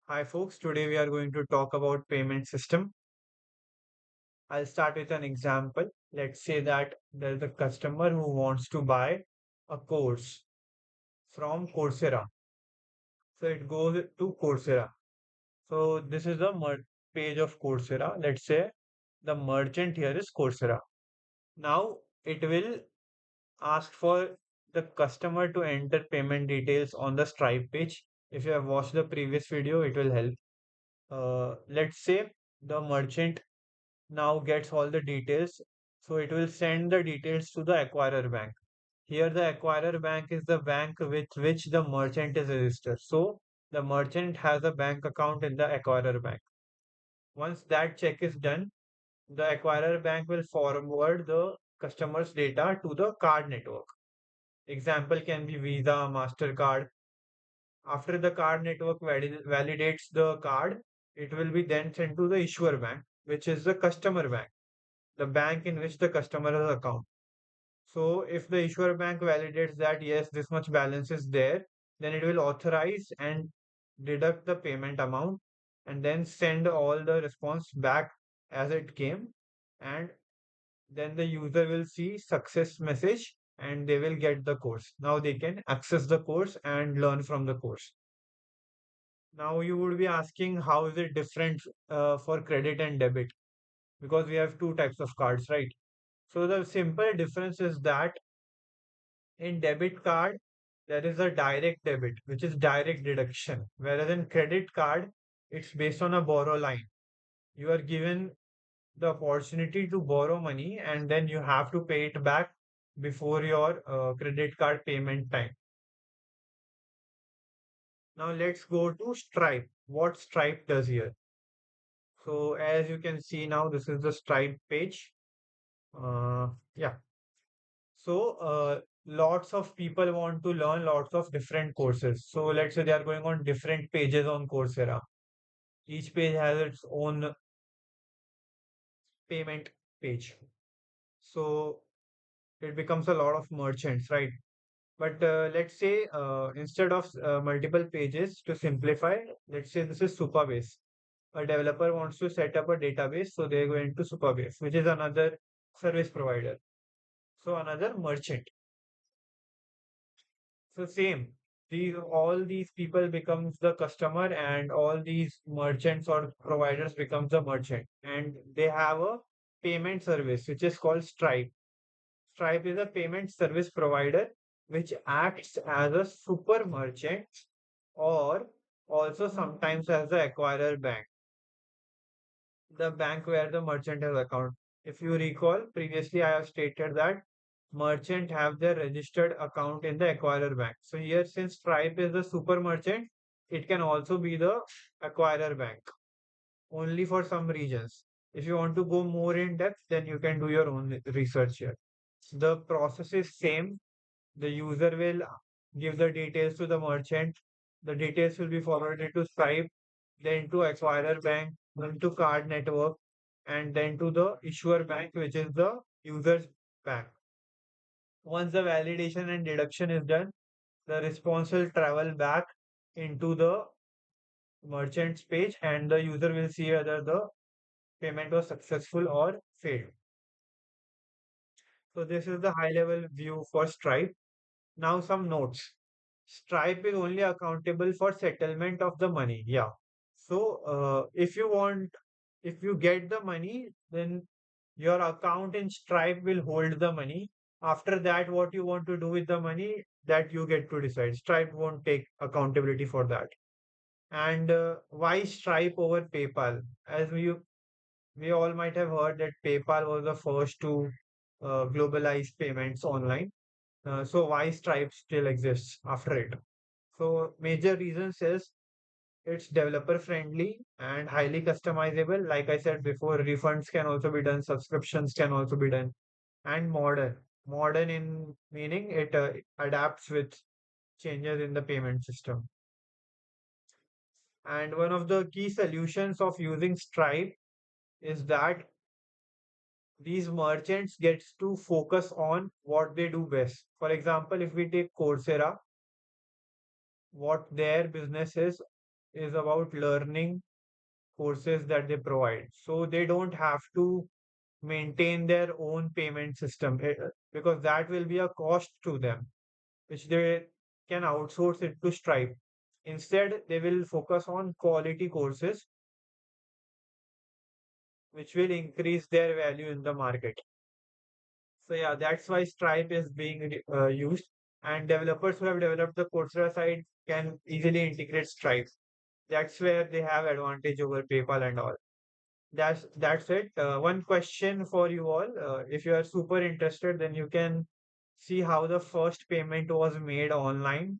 Hi folks, today we are going to talk about payment system. I'll start with an example. Let's say that there's a customer who wants to buy a course from Coursera. So it goes to Coursera. So this is the page of Coursera. Let's say the merchant here is Coursera. Now it will ask for the customer to enter payment details on the Stripe page. If you have watched the previous video, it will help. Let's say the merchant now gets all the details. So it will send the details to the acquirer bank. Here the acquirer bank is the bank with which the merchant is registered. So the merchant has a bank account in the acquirer bank. Once that check is done, the acquirer bank will forward the customer's data to the card network. Example can be Visa, MasterCard. After the card network validates the card, it will be then sent to the issuer bank, which is the customer bank, the bank in which the customer has account. So if the issuer bank validates that yes, this much balance is there, then it will authorize and deduct the payment amount and then send all the response back as it came. And then the user will see success message and they will get the course. Now they can access the course and learn from the course. Now you would be asking how is it different for credit and debit? Because we have two types of cards, right? So the simple difference is that in debit card, there is a direct debit, which is direct deduction. Whereas in credit card, it's based on a borrow line. You are given the opportunity to borrow money and then you have to pay it back before your credit card payment time. Now let's go to Stripe. What Stripe does here? So as you can see now, this is the Stripe page. Yeah. So, lots of people want to learn lots of different courses. So, let's say they are going on different pages on Coursera. Each page has its own payment page. So, it becomes a lot of merchants, right? But let's say instead of multiple pages to simplify, let's say this is Supabase. A developer wants to set up a database, so they go into Supabase, which is another service provider. So, another merchant. So same. These all these people becomes the customer and all these merchants or providers becomes the merchant. And they have a payment service which is called Stripe. Stripe is a payment service provider which acts as a super merchant or also sometimes as the acquirer bank, the bank where the merchant has account. If you recall, previously I have stated that merchant have their registered account in the acquirer bank. So here, since Stripe is the super merchant, it can also be the acquirer bank only for some regions. If you want to go more in depth, then you can do your own research here. The process is same. The user will give the details to the merchant. The details will be forwarded to Stripe, then to acquirer bank, then to card network, and then to the issuer bank, which is the user's bank. Once the validation and deduction is done, the response will travel back into the merchant's page and the user will see whether the payment was successful or failed. So this is the high level view for Stripe. Now some notes. Stripe is only accountable for settlement of the money. Yeah. So if you get the money, then your account in Stripe will hold the money. After that, what you want to do with the money, that you get to decide. Stripe won't take accountability for that. And why Stripe over PayPal? As we all might have heard that PayPal was the first to globalize payments online. So why Stripe still exists after it? So major reasons is it's developer friendly and highly customizable. Like I said before, refunds can also be done, subscriptions can also be done, and modern. Modern in meaning it adapts with changes in the payment system. And one of the key solutions of using Stripe is that these merchants gets to focus on what they do best. For example, if we take Coursera, what their business is about learning courses that they provide. So they don't have to maintain their own payment system because that will be a cost to them, which they can outsource it to Stripe. Instead, they will focus on quality courses, which will increase their value in the market. So yeah, that's why Stripe is being used, and developers who have developed the Coursera side can easily integrate Stripe. That's where they have advantage over PayPal and all. That's it. One question for you all. If you are super interested, then you can see how the first payment was made online